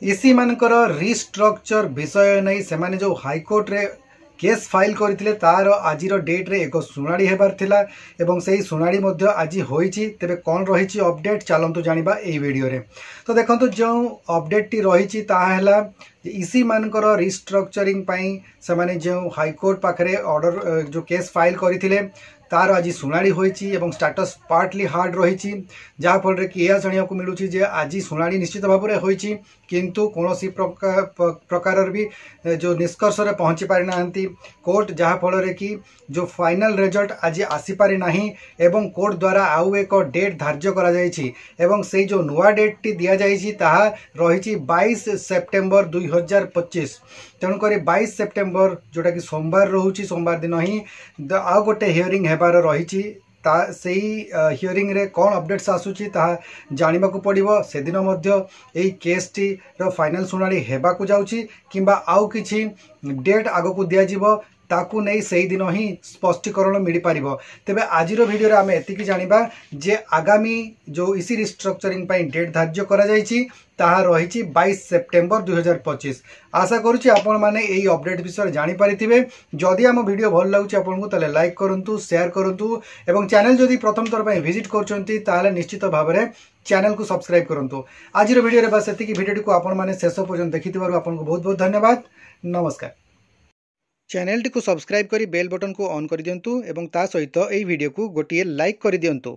इसी मानकर रिस्ट्रक्चर विषय नहीं से जो हाईकोर्ट रे केस फाइल करते तार आज डेट रे एक शुणाणी होबार थिला एवं से शुणाणी आज होईची। तेबे कौन रही अपडेट चलतु जानिबा एई वीडियो रे। तो देखंतु जो अपडेट टी रही ताहला इसी मानकर रिस्ट्रक्चरिंग पाई से माने जो हाईकोर्ट पाखरे ऑर्डर जो केस फाइल करथिले तार आज शुणाणी होईची एवं स्टेटस पार्टली हार्ड रही जहाँफल कि यह जाना मिलूँ जे आज शुणाणी निश्चित भाव में होईची किंतु कौन प्रकार भी जो निष्कर्ष रे पहुँची पारि नाहंती कोर्ट जहाँफल कि जो फाइनल रिजल्ट आज आसीपारि नाही एवं कोर्ट द्वारा आउ एक डेट धार्य करा जायछि एवं से जो नुआ डेट टी दिया जायछि ताहा रही 22 सेप्टेम्बर 2025। तेणुक 22 सेप्टेम्बर जोटा कि सोमवार रोचे सोमवार दिन ही आउ गोटे हियरिंग हेबार रही से हियरिंग रे कौन अपडेट्स आसूची जानिबा को पड़िबो। से दिन मध्य एई केस टी रो फाइनल शुणाणी हेबाकू जाउची किंबा आउ किछि डेट आगकू दिया जिवो ताकू नहीं सही दिन ही स्पष्टीकरण मिल पार। तेबे आज वीडियो रे आमे एतिकी जानिबा जे आगामी जो इसी रिस्ट्रक्चरिंग पाई डेट धार्य करा जायछि ताहा रही 22 सेप्टेम्बर 2025। आशा करुच्ची आपण माने एई अपडेट विषय जानि पारिथिबे। जदि आम वीडियो भल लागुची आपनकु ताले लाइक करंतु शेयर करंतु एवं चैनल जदि प्रथम थर पई विजिट करचंती ताले निश्चित भाव में चैनल को सब्सक्राइब करंतु। आज वीडियो रे बस एतिकी वीडियो को आपण माने शेष पर्यंत देखिथिबारु आपनकु बहुत बहुत धन्यवाद। नमस्कार। चैनल टी को सब्सक्राइब करी बेल बटन को ऑन कर दियंतु एवं ता सहित एई वीडियो को गोटिए लाइक कर दियंतु।